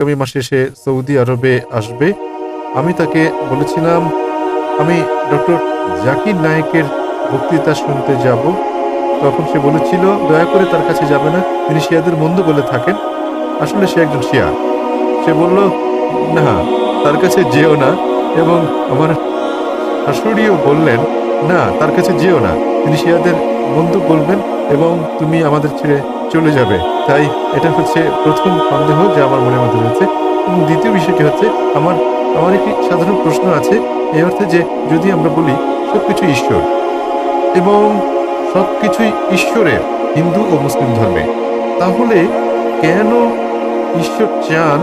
আগামী মাসে সে সৌদি আরবে আসবে। আমি তাকে বলেছিলাম আমি ডক্টর জাকির নায়েকের বক্তৃতা শুনতে যাব। তখন সে বলেছিল দয়া করে তার কাছে যাবে না, তিনি শিয়াদের বন্ধু বলে থাকেন। আসলে সে একজন শিয়া। সে বলল না, তার কাছে যেও না। এবং আমার শাশুড়িও বললেন না, তার কাছে যেও না, তিনি শিয়াদের বন্ধু বলবেন এবং তুমি আমাদের ছেড়ে চলে যাবে। তাই এটা হচ্ছে প্রথম সন্দেহ যে আমার মনের মধ্যে রয়েছে। এবং দ্বিতীয় বিষয়টি হচ্ছে আমার আমার একটি সাধারণ প্রশ্ন আছে, এই অর্থে যে যদি আমরা বলি সবকিছু ঈশ্বর এবং সবকিছুই ঈশ্বরের হিন্দু ও মুসলিম ধর্মে, তাহলে কেন ঈশ্বর চান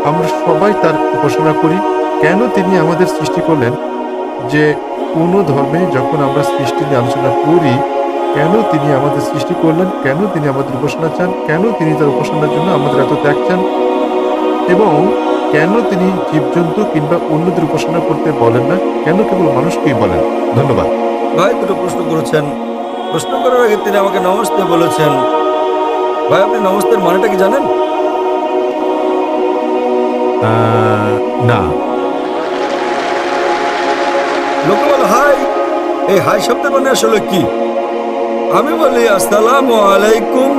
আমরা সবাই তার উপাসনা করি? কেন তিনি আমাদের সৃষ্টি করলেন? যে কোনো ধর্মে যখন আমরা সৃষ্টি নিয়ে আলোচনা করি, কেন তিনি আমাদের সৃষ্টি করলেন, কেন তিনি আমাদের উপাসনা চান, কেন তিনি তার উপাসনার জন্য আমাদের এত ত্যাগ চান, এবং কেন তিনি জীবজন্তু কিংবা অন্যদের উপাসনা করতে বলেন না, কেন কেবল মানুষকেই বলেন? ধন্যবাদ। ভাই দুটো প্রশ্ন করেছেন। প্রশ্ন করার আগে তিনি আমাকে নমস্তে বলেছেন। ভাই আপনি নমস্তের মানেটা কি জানেন? না। লোকে বলে হাই, এই হাই শব্দের মানে আসলে কি? আমি বলি আসসালামু আলাইকুম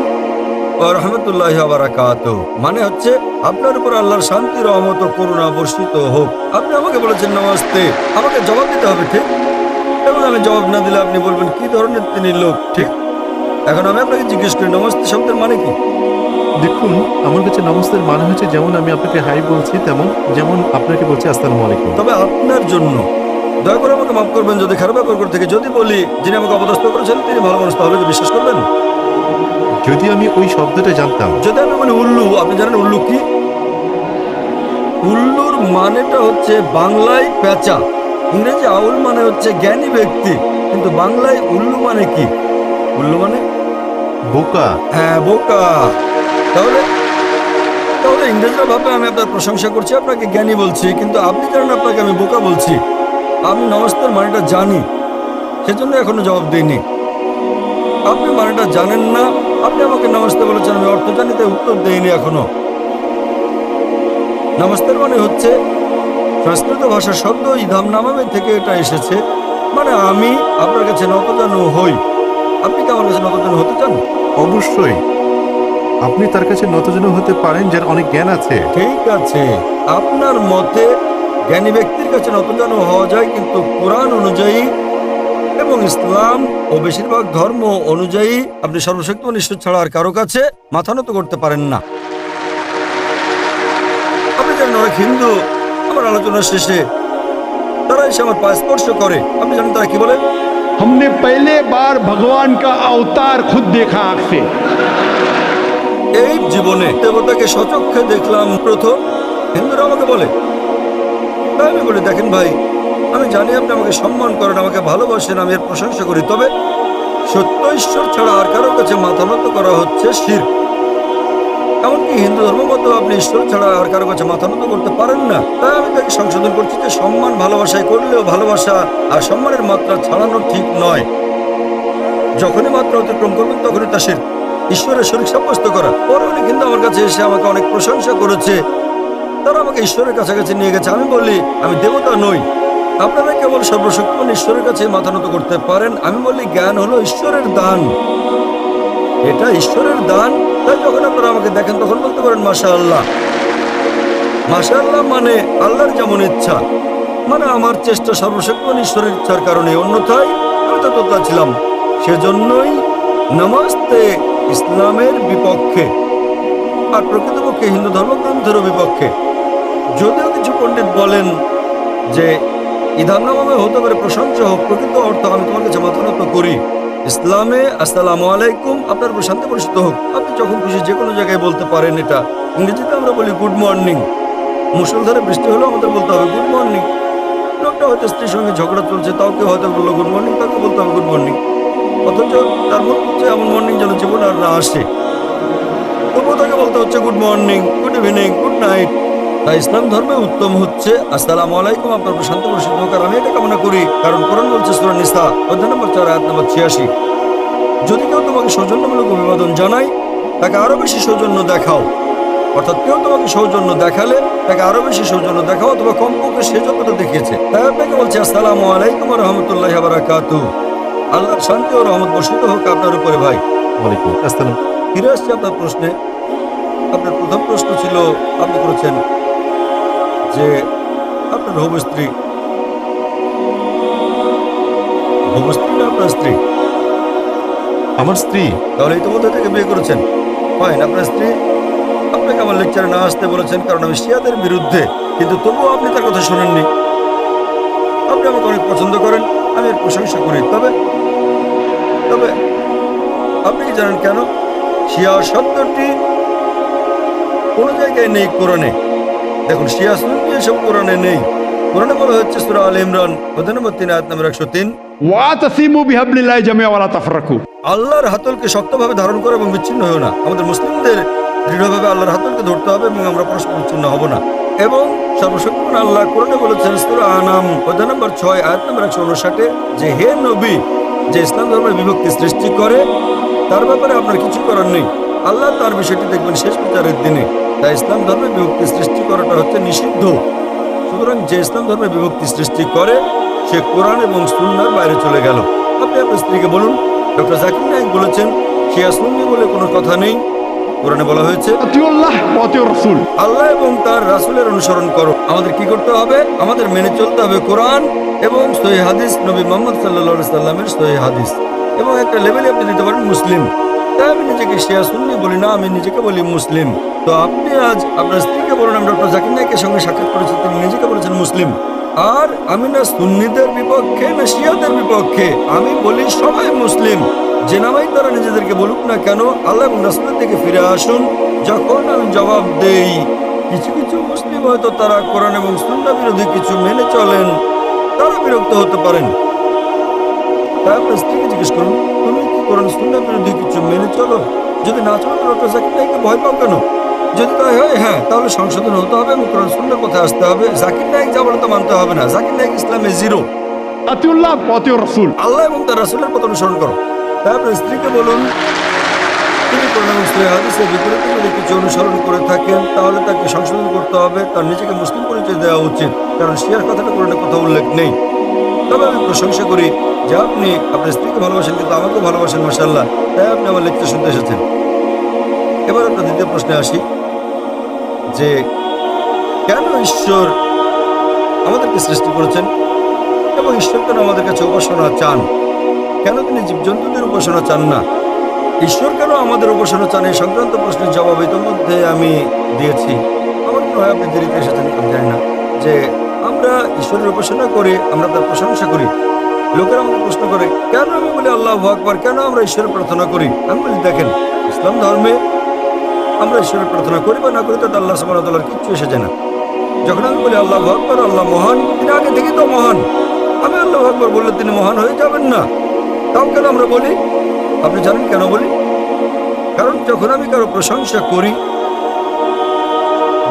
ওয়া রাহমাতুল্লাহি ওয়া বারাকাতুহু, মানে হচ্ছে আপনার উপর আল্লাহর শান্তি রহমত ও করুণা বর্ষিত হোক। আপনি আমাকে বলেছেন নমস্তে, আমাকে জবাব দিতে হবে, ঠিক? এবং আমি জবাব না দিলে আপনি বলবেন কি ধরনের তিনি লোক, ঠিক? এখন আমি আপনাকে জিজ্ঞেস করি নমস্তে শব্দের মানে কি? দেখুন, আমার কাছে নমস্তের মানে হচ্ছে যেমন আমি আপনাকে হাই বলছি, তেমন যেমন আপনাকে বলছি আসসালামু আলাইকুম। তবে আপনার জন্য দয়া করে আমাকে মাফ করবেন যদি খারাপ ব্যাপার থেকে যদি বলি যিনি আমাকে অপদস্থ করেছেন তিনি ভালো মানুষ, তাহলে কি বিশ্বাস করবেন? যদি আমি ওই শব্দটা জানতাম। যদি আমি বলি উল্লু, আপনি জানেন উল্লু কি? উল্লুর মানেটা হচ্ছে বাংলায় পেঁচা, ইংরেজি আউল মানে হচ্ছে জ্ঞানী ব্যক্তি, কিন্তু বাংলায় উল্লু মানে কি? উল্লু মানে বোকা। হ্যাঁ, বোকা। তাহলে তাহলে ইংরেজরা ভাবে আমি আপনার প্রশংসা করছি, আপনাকে জ্ঞানী বলছি, কিন্তু আপনি জানেন আপনাকে আমি বোকা বলছি। আমি নমস্কার মানেটা জানি, সেজন্য এখনো জবাব দিইনি। আপনি মানেটা জানেন না, আপনি আমাকে নমস্তে বলেছেন, আমি অর্থ জানি তাই উত্তর দেইনি এখনো। নমস্কার মানে হচ্ছে সংস্কৃত ভাষার শব্দ ইধাম নামামে থেকে এটা এসেছে, মানে আমি আপনার কাছে নতজানু হই। আপনি কি আমার কাছে নতজানু হতে চান? অবশ্যই আপনি তার কাছে নতজানু হতে পারেন যার অনেক জ্ঞান আছে। ঠিক আছে, আপনার মতে জ্ঞানী ব্যক্তির কাছে নতজানু হওয়া যায়, কিন্তু কোরআন অনুযায়ী এবং ইসলাম ও বেশিরভাগ ধর্ম অনুযায়ী আপনি সর্বশক্তিমান ঈশ্বর ছাড়া আর কারো কাছে মাথা নত করতে পারেন না। আপনি জানেন অনেক হিন্দু আমার আলোচনার শেষে তারা এসে আমার পায়ে স্পর্শ করে। আপনি জানেন তারা কি বলে? हमने पहले बार भगवान का अवतार खुद देखा आंख से। এই জীবনে দেবতাকে সচক্ষে দেখলাম প্রথম, হিন্দুরা আমাকে বলে। তাই আমি বলি দেখেন ভাই, আমি জানি আপনি আমাকে সম্মান করেন, আমাকে ভালোবাসেন, আমি এর প্রশংসা করি, তবে সত্য ঈশ্বর ছাড়া আর কারোর কাছে মাথা নত করা হচ্ছে শিরক। এমনকি হিন্দু ধর্ম মতো আপনি ঈশ্বর ছাড়া আর কারো কাছে মাথা নত করতে পারেন না। তাই আমি তাকে সংশোধন করছি যে সম্মান ভালোবাসায় করলেও ভালোবাসা আর সম্মানের মাত্রা ছাড়ানো ঠিক নয়। যখনই মাত্রা অতিক্রম করবেন তখনই তা শিরক, ঈশ্বরের শরীক সাব্যস্ত করা। পরে উনি কিন্তু আমার কাছে এসে আমাকে অনেক প্রশংসা করেছে, তারা আমাকে ঈশ্বরের কাছাকাছি নিয়ে গেছে। আমি বলি আমি দেবতা নই, আপনারা কেবল সর্বশক্তিমান ঈশ্বরের কাছে মাথা নত করতে পারেন। আমি বলি জ্ঞান হলো ঈশ্বরের দান, এটা ঈশ্বরের দান। তাই যখন আপনারা আমাকে দেখেন তখন বলতে পারেন মাশাআল্লাহ। মাশাআল্লাহ মানে আল্লাহর যেমন ইচ্ছা, মানে আমার চেষ্টা সর্বশক্তিমান ঈশ্বরের ইচ্ছার কারণে, অন্যথায় আমি তো তোতা ছিলাম। সেজন্যই নমস্তে ইসলামের বিপক্ষে আর প্রকৃতপক্ষে হিন্দু ধর্মগ্রন্থেরও বিপক্ষে। যদিও কিছু পণ্ডিত বলেন যে ইধাম নামে হতে পারে প্রশংসা হোক, প্রকৃত অর্থ আমি তোমার কাছে মাথা নত করি। ইসলামে আসসালামু আলাইকুম, আপনার উপর শান্তি বর্ষিত হোক। আপনি যখন খুশি যে কোনো জায়গায় বলতে পারেন এটা। ইংরেজিতে আমরা বলি গুড মর্নিং, মুষলধারে বৃষ্টি হলেও আমাদের বলতে হবে গুড মর্নিং। লোকটা হয়তো স্ত্রীর সঙ্গে ঝগড়া চলছে, তাও কেউ হয়তো বললো গুড মর্নিং, তাকে বলতে হবে গুড মর্নিং, অথচ তার মনে হচ্ছে এমন মর্নিং যেন জীবন আর না আসে, তবুও তাকে বলতে হচ্ছে good morning, good evening, good night. তাই ইসলাম ধর্মে উত্তম হচ্ছে আসসালামু আলাইকুম, আপনার উপর শান্তি বর্ষিত হোক। আর আমি এটা কামনা করি, কারণ কোরআন বলছে সূরা নিসা অধ্যায় নম্বর 4 আয়াত নম্বর 86, যদি কেউ তোমাকে সৌজন্যমূলক অভিবাদন জানায় তাকে আরো বেশি সৌজন্য দেখাও। অর্থাৎ কেউ তোমাকে সৌজন্য দেখালে তাকে আরো বেশি সৌজন্য দেখাও, অথবা কমপক্ষে সে যতটা দেখিয়েছে। তাই আপনাকে বলছি আসসালামু আলাইকুম ওয়া রাহমাতুল্লাহি ওয়া বারাকাতুহু। আল্লাহর শান্তি ও রহমত বর্ষিত হোক আপনার উপরে ভাই। ওয়ালাইকুম আসসালাম। ফিরে আসছি আপনার প্রশ্নে। আপনার প্রথম প্রশ্ন ছিল, আপনি করেছেন যে আপনার হবু স্ত্রী না আপনার স্ত্রী? আমার স্ত্রী। তাহলে ইতিমধ্যে থেকে বিয়ে করেছেন। ফাইন, আপনার স্ত্রী আপনাকে আমার লেকচারে না আসতে বলেছেন কারণ আমি শিয়াদের বিরুদ্ধে, কিন্তু তবুও আপনি তার কথা শোনেননি। আপনি আমাকে অনেক পছন্দ করেন, আমি এর প্রশংসা করি। তবে তবে আপনি কি জানেন কেন শিয়া শব্দটি কোনো জায়গায় নেই কোরআনে? দেখুন, শিয়া সুন্নি এসব কোরআনে নেই। কোরআনে বলা হচ্ছে সূরা আলে ইমরান অধ্যায় নম্বর 3 আয়াত নম্বর 103, वातसिमु बिहब्लिल्लाहि जमिया वला तफरकू। আল্লাহর হাতলকে শক্তভাবে ধারণ করো এবং বিচ্ছিন্ন হও না। আমাদের মুসলিমদের দৃঢ়ভাবে আল্লাহর হাতলকে ধরতে হবে এবং আমরা পরস্পর বিচ্ছিন্ন হব না। এবং সর্বশক্তিমান আল্লাহ কোরআনে বলেছেন সূরা আনাম অধ্যায় নম্বর 6 আয়াত নম্বর 159 যে হে নবী, যে ইসলাম ধর্মের বিভক্তি সৃষ্টি করে তার ব্যাপারে আপনার কিছু করার নেই। আল্লাহ তার বিষয়টি দেখবেন শেষ বিচারের দিনে। তাই ইসলাম ধর্মের বিভক্তি সৃষ্টি করাটা হচ্ছে নিষিদ্ধ। সুতরাং যে ইসলাম ধর্মের বিভক্তি সৃষ্টি করে সে কোরআন এবং সুন্নাহর বাইরে চলে গেল। আপনি আপনার স্ত্রীকে বলুন, ডক্টর জাকির নায়েক বলেছেন শিয়া সুন্নি বলে কোনো কথা নেই। কোরআনে বলা হয়েছে अतिउल्लाह व अतिउर रसूल। আল্লাহ এবং তার রাসূলের অনুসরণ করো। আমাদের কি করতে হবে? আমাদের মেনে চলতে হবে কোরআন এবং সহিহ হাদিস, নবী মুহাম্মদ সাল্লাল্লাহু আলাইহি সাল্লামের সহিহ হাদিস। এবং একটা লেভেলে আপনি দিতে পারেন মুসলিম। তাই আমি নিজেকে শিয়া সুন্নি বলি না, আমি নিজেকে বলি মুসলিম। তো আপনি আজ আপনার স্ত্রীকে বলুন আমি ডক্টর জাকির নায়েকের সঙ্গে সাক্ষাৎ করেছি, তিনি নিজেকে বলেছেন মুসলিম। আর আমি না সুন্নিদের বিপক্ষে না শিয়াদের বিপক্ষে, আমি বলি সবাই মুসলিম। যে নামাই তারা নিজেদেরকে বলুক না কেন, আল্লাহ এবং রাসূলের দিকে ফিরে আসুন। যখন আমি জবাব দেই কিছু কিছু মুসলিম হয়তো তারা কোরআন এবং সুন্নাহ বিরোধী কিছু মেনে চলেন, তারা বিরক্ত হতে পারেন। তাই আপনার স্ত্রীকে জিজ্ঞেস করুন, তুমি কি কোরআন সুন্নাহ বিরোধী কিছু মেনে চলো? যদি না চলো তো ডক্টর জাকির নায়েককে ভয় পাও কেন? যদি তাই হয়, হ্যাঁ, তাহলে সংশোধন হতে হবে এবং কোরআন সুন্নাহর কথায় আসতে হবে। জাকির নায়েক যা বলে তা মানতে হবে না। জাকির নায়েক ইসলামে জিরো। अतिउल्लाह व अतिउर रसूल। আল্লাহ এবং তার রাসূলের পথ অনুসরণ করো। তাই আপনার স্ত্রীকে বলুন, তিনি কোরআন এবং সহিহ হাদিসের বিপরীতে যদি কিছু অনুসরণ করে থাকেন তাহলে তাকে সংশোধন করতে হবে, তার নিজেকে মুসলিম পরিচয় দেওয়া উচিত। কারণ শিয়ার কথাটা কোরআনে কোথাও উল্লেখ নেই। তবে আমি প্রশংসা করি যে আপনি আপনার স্ত্রীকে ভালোবাসেন, কিন্তু আমাকেও ভালোবাসেন, মাশাআল্লাহ। তাই আপনি আমার লেকচার শুনতে এসেছেন। এবার আপনার দ্বিতীয় প্রশ্নে আসি যে কেন ঈশ্বর আমাদেরকে সৃষ্টি করেছেন এবং ঈশ্বর কেন আমাদের কাছে উপাসনা চান? কেন তিনি জীবজন্তুদের উপাসনা চান না? ঈশ্বর কেন আমাদের উপাসনা চান? এই সংক্রান্ত প্রশ্নের জবাব ইতিমধ্যে আমি দিয়েছি। আমার মনে হয় আপনি দেরিতে এসেছেন, আমি জানি না। যে আমরা ঈশ্বরের উপাসনা করি, আমরা তার প্রশংসা করি। লোকেরা আমাকে প্রশ্ন করে কেন আমি বলি আল্লাহু আকবার, কেন আমরা ঈশ্বরের প্রার্থনা করি? আমি বলি দেখেন, ইসলাম ধর্মে আমরা ঈশ্বরের প্রার্থনা করি বা না করি তাতে আল্লাহ সুবহানাহু ওয়া তাআলার কিচ্ছু এসে যায় না। যখন আমি বলি আল্লাহু আকবার, আল্লাহ মহান, তিনি আগে থেকেই তো মহান। আমি আল্লাহু আকবার বললে তিনি মহান হয়ে যাবেন না? তাও কেন আমরা বলি? আপনি জানেন কেন বলি? কারণ যখন আমি কারো প্রশংসা করি,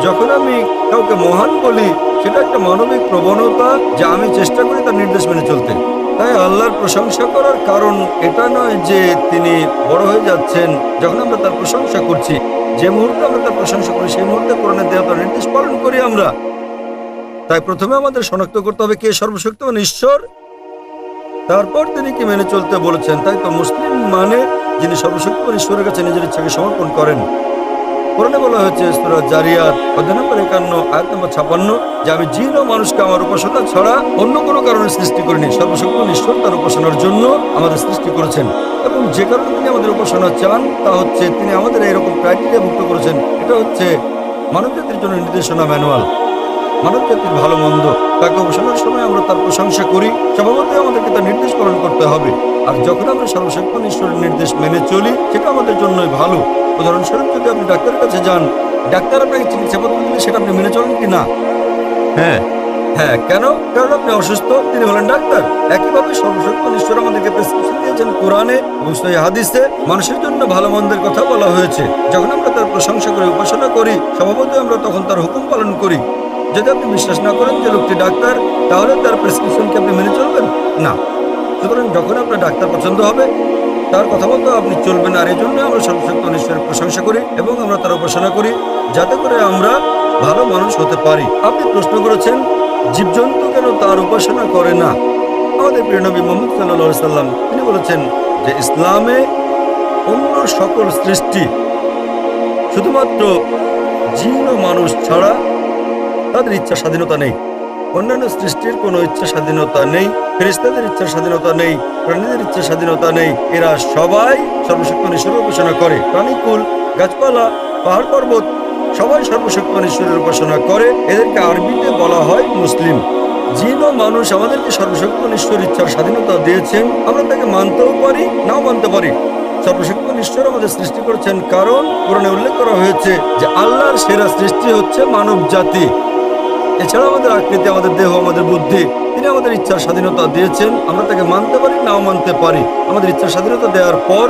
যখন আমি কাউকে মহান বলি, সেটা একটা মানবিক প্রবণতা যা আমি চেষ্টা করি তার নির্দেশ মেনে চলতে। তাই আল্লাহর প্রশংসা করার কারণ এটা নয় যে তিনি বড় হয়ে যাচ্ছেন যখন আমরা তার প্রশংসা করছি। যে মুহূর্তে আমরা তার প্রশংসা করি সেই মুহূর্তে কোরআনের দেওয়া তার নির্দেশ পালন করি আমরা। তাই প্রথমে আমাদের শনাক্ত করতে হবে কে সর্বশক্তিমান ঈশ্বর, তারপর তিনি কি মেনে চলতে বলেছেন। তাই তো মুসলিম মানে যিনি সর্বশক্তিমান ঈশ্বরের কাছে নিজের ইচ্ছাকে সমর্পণ করেন। কোরআনে বলা হয়েছে সূরা জারিয়াত অধ্যায় নম্বর 51 আয়াত নম্বর 56 যে আমি জিন ও মানুষকে আমার উপাসনা ছাড়া অন্য কোনো কারণে সৃষ্টি করিনি। সর্বশক্তিমান ঈশ্বর তার উপাসনার জন্য আমাদের সৃষ্টি করেছেন এবং যে কারণে তিনি আমাদের উপাসনা চান তা হচ্ছে তিনি আমাদের এইরকম ক্রাইটেরিয়া মুক্ত করেছেন। এটা হচ্ছে মানবজাতির জন্য নির্দেশনা ম্যানুয়াল, মানবজাতির ভালো মন্দ। তাকে উপাসনার সময় আমরা তার প্রশংসা করি, স্বভাবতই আমাদেরকে তার নির্দেশ পালন করতে হবে। আর যখন আমরা সর্বশক্তিমান ঈশ্বরের নির্দেশ মেনে চলি সেটা আমাদের জন্যই ভালো। উদাহরণস্বরূপ যদি আপনি ডাক্তারের কাছে যান, ডাক্তার আপনাকে চিকিৎসাপত্র দিলে সেটা আপনি মেনে চলেন কি না? হ্যাঁ। হ্যাঁ, কেন? কারণ আপনি অসুস্থ, তিনি হলেন ডাক্তার। একইভাবে সর্বশক্তিমান ঈশ্বর আমাদেরকে প্রেসক্রিপশন দিয়েছেন কোরআনে এবং সহিহ হাদিসে। মানুষের জন্য ভালো মন্দের কথা বলা হয়েছে। যখন আমরা তার প্রশংসা করি, উপাসনা করি, স্বভাবতই আমরা তখন তার হুকুম পালন করি। যদি আপনি বিশ্বাস না করেন যে লোকটি ডাক্তার, তাহলে তার প্রেসক্রিপশনকে আপনি মেনে চলবেন না। সুতরাং যখন আপনার ডাক্তার পছন্দ হবে তার কথা মতো আপনি চলবেন। আর এই জন্য আমরা সর্বশক্তিমান ঈশ্বরের প্রশংসা করি এবং আমরা তার উপাসনা করি। যাতে করে আমরা ভালো মানুষ হতে পারি। আপনি প্রশ্ন করেছেন জীবজন্তু কেন তার উপাসনা করে না। আমাদের প্রিয় নবী মুহাম্মদ সাল্লাল্লাহু আলাইহি সাল্লাম তিনি বলেছেন যে ইসলামে অন্য সকল সৃষ্টি শুধুমাত্র জিন ও মানুষ ছাড়া তাদের ইচ্ছা স্বাধীনতা নেই। অন্যান্য সৃষ্টির কোনো ইচ্ছা স্বাধীনতা নেই, ফেরেশতাদের ইচ্ছা স্বাধীনতা নেই, প্রাণীদের ইচ্ছা স্বাধীনতা নেই। এরা সবাই সর্বশক্তিমান ঈশ্বরের উপাসনা করে। প্রাণীকুল, গাছপালা, পাহাড় পর্বত সবাই সর্বশক্তিমান ঈশ্বরের উপাসনা করে। এদেরকে আরবিতে বলা হয় মুসলিম। জিন ও মানুষ আমাদেরকে সর্বশক্তিমান ঈশ্বর ইচ্ছার স্বাধীনতা দিয়েছেন। আমরা তাকে মানতেও পারি, নাও মানতে পারি। সর্বশক্তিমান ঈশ্বর আমাদের সৃষ্টি করেছেন, কারণ কোরআনে উল্লেখ করা হয়েছে যে আল্লাহর সেরা সৃষ্টি হচ্ছে মানব জাতি। এছাড়া আমাদের আকৃতি, আমাদের দেহ, আমাদের বুদ্ধি, তিনি আমাদের ইচ্ছার স্বাধীনতা দিয়েছেন। আমরা তাকে মানতে পারি, নাও মানতে পারি। আমাদের ইচ্ছার স্বাধীনতা দেওয়ার পর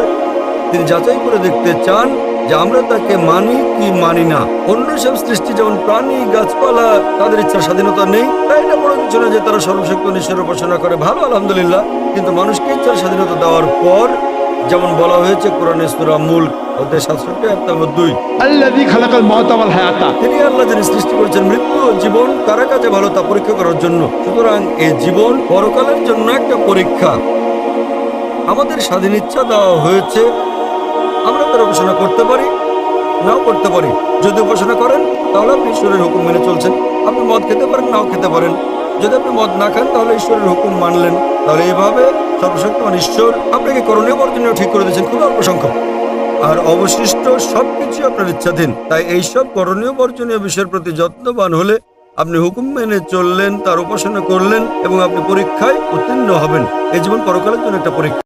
তিনি যাচাই করে দেখতে চান যে আমরা তাকে মানি কি মানি না। অন্য সব সৃষ্টি যেমন প্রাণী, গাছপালা, তাদের ইচ্ছার স্বাধীনতা নেই, তাই এটা বড় কিছু না যে তারা সর্বশক্তিমান ঈশ্বরের উপাসনা করে। ভালো, আলহামদুলিল্লাহ। কিন্তু মানুষকে ইচ্ছার স্বাধীনতা দেওয়ার পর যেমন বলা হয়েছে কোরআনে সূরা মুলক অধ্যায় 67 আয়াত নম্বর 2, الذي خلق الموت والحياة তিনি আল্লাহ যিনি সৃষ্টি করেছেন মৃত্যু ও জীবন কারা কাজে ভালো তা পরীক্ষা করার জন্য। সুতরাং এই জীবন পরকালের জন্য একটা পরীক্ষা। আমাদের স্বাধীন ইচ্ছা দেওয়া হয়েছে, আমরা তার উপাসনা করতে পারি, নাও করতে পারি। যদি উপাসনা করেন তাহলে আপনি ঈশ্বরের হুকুম মেনে চলছেন। আপনি মদ খেতে পারেন, নাও খেতে পারেন। যদি আপনি মদ না খান তাহলে ঈশ্বরের হুকুম মানলেন। তাহলে এইভাবে সর্বশক্তিমান ঈশ্বর আপনাকে করণীয় বর্জনীয় ঠিক করে দিয়েছেন, খুব অল্প সংখ্যক। আর অবশিষ্ট সবকিছু আপনার ইচ্ছাধীন। তাই এইসব করণীয় বর্জনীয় বিষয়ের প্রতি যত্নবান হলে আপনি হুকুম মেনে চললেন, তার উপাসনা করলেন এবং আপনি পরীক্ষায় উত্তীর্ণ হবেন। এই জীবন পরকালের জন্য একটা পরীক্ষা।